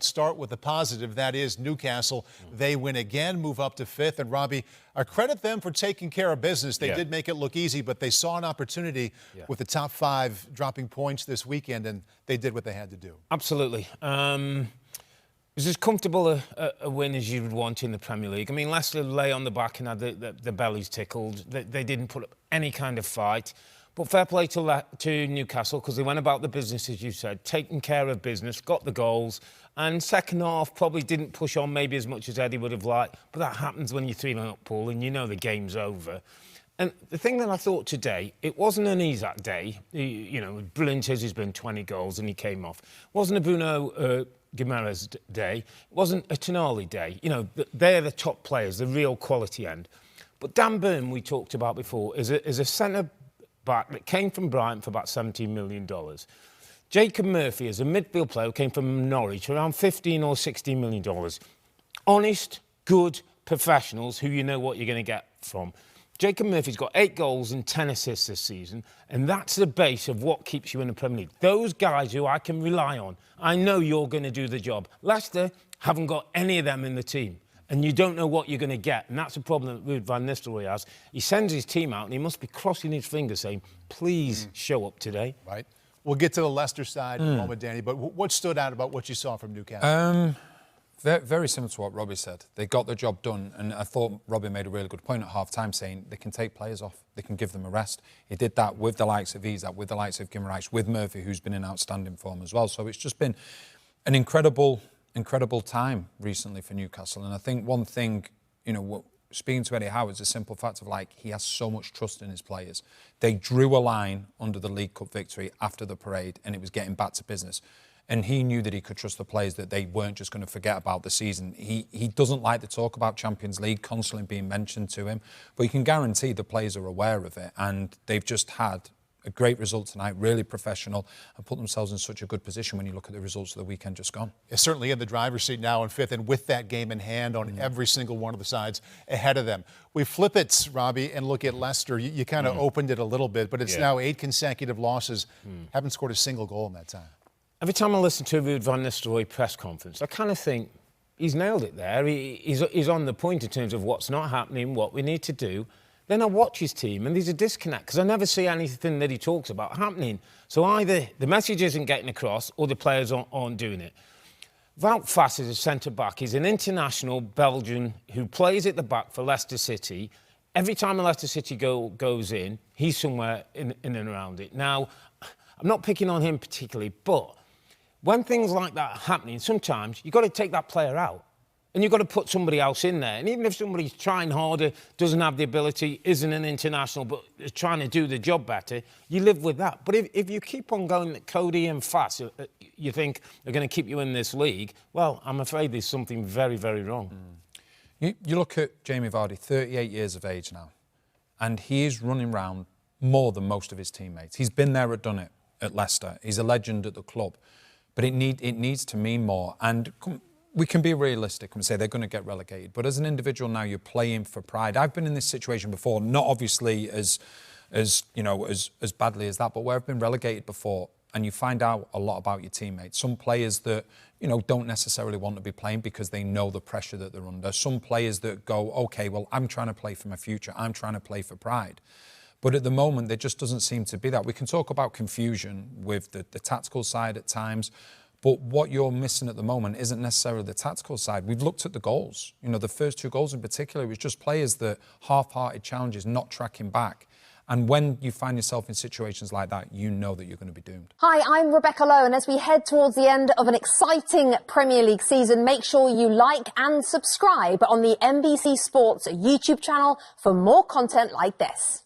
Start with the positive, that is Newcastle. They win again, move up to 5th. And Robbie, I credit them for taking care of business. They did make it look easy, but they saw an opportunity with the top 5 dropping points this weekend, and they did what they had to do. Absolutely. It was as comfortable a win as you would want in the Premier League. I mean, Leicester lay on the back and had the bellies tickled. They didn't put up any kind of fight. But fair play to Newcastle, because they went about the business, as you said, taking care of business, got the goals, and second half probably didn't push on maybe as much as Eddie would have liked. But that happens when you're 3-0 up, Paul, and you know the game's over. And the thing that I thought today, it wasn't an Isak day. You know, brilliant as he's been, 20 goals, and he came off. It wasn't a Bruno Guimaraes day. It wasn't a Tonali day. You know, they're the top players, the real quality end. But Dan Burn, we talked about before, is a centre back that came from Brighton for about $17 million. Jacob Murphy is a midfield player who came from Norwich for around $15 or $16 million. Honest, good professionals who you know what you're going to get from. Jacob Murphy's got 8 goals and 10 assists this season, and that's the base of what keeps you in the Premier League. Those guys who I can rely on, I know you're going to do the job. Leicester haven't got any of them in the team, and you don't know what you're going to get, and that's the problem that Ruud van Nistelrooy has. He sends his team out, and he must be crossing his fingers saying, please show up today. Right. We'll get to the Leicester side in a moment, Danny, but what stood out about what you saw from Newcastle? Very similar to what Robbie said. They got the job done, and I thought Robbie made a really good point at half-time, saying they can take players off, they can give them a rest. He did that with the likes of Isak, with the likes of Guimaraes, with Murphy, who's been in outstanding form as well. So it's just been an incredible time recently for Newcastle. And I think one thing, you know, speaking to Eddie Howe, is a simple fact of, like, he has so much trust in his players. They drew a line under the League Cup victory after the parade, and it was getting back to business. And he knew that he could trust the players, that they weren't just going to forget about the season. He doesn't like to talk about Champions League constantly being mentioned to him, but you can guarantee the players are aware of it, and they've just had a great result tonight, really professional, and put themselves in such a good position when you look at the results of the weekend just gone. It's certainly in the driver's seat now in 5th, and with that game in hand on every single one of the sides ahead of them. We flip it, Robbie, and look at Leicester. You kind of opened it a little bit, but it's now 8 consecutive losses. Haven't scored a single goal in that time. Every time I listen to a Ruud van Nistelrooy press conference, I kind of think he's nailed it there. He's on the point in terms of what's not happening, what we need to do. Then I watch his team, and there's a disconnect, because I never see anything that he talks about happening. So either the message isn't getting across, or the players aren't doing it. Wout Faes is a centre-back. He's an international Belgian who plays at the back for Leicester City. Every time a Leicester City goal goes in, he's somewhere in and around it. Now, I'm not picking on him particularly, but when things like that are happening, sometimes you've got to take that player out. And you've got to put somebody else in there. And even if somebody's trying harder, doesn't have the ability, isn't an international, but is trying to do the job better, you live with that. But if you keep on going that Cody and Faes, you think are going to keep you in this league, well, I'm afraid there's something very, very wrong. You look at Jamie Vardy, 38 years of age now, and he is running around more than most of his teammates. He's been there and done it at Leicester. He's a legend at the club. But it needs to mean more. And we can be realistic and say they're going to get relegated. But as an individual now, you're playing for pride. I've been in this situation before, not obviously as badly as that, but where I've been relegated before, and you find out a lot about your teammates. Some players that, you know, don't necessarily want to be playing because they know the pressure that they're under. Some players that go, okay, well, I'm trying to play for my future. I'm trying to play for pride. But at the moment, there just doesn't seem to be that. We can talk about confusion with the tactical side at times, but what you're missing at the moment isn't necessarily the tactical side. We've looked at the goals. You know, the first 2 goals in particular, it was just players that half-hearted challenges, not tracking back. And when you find yourself in situations like that, you know that you're going to be doomed. Hi, I'm Rebecca Lowe, and as we head towards the end of an exciting Premier League season, make sure you like and subscribe on the NBC Sports YouTube channel for more content like this.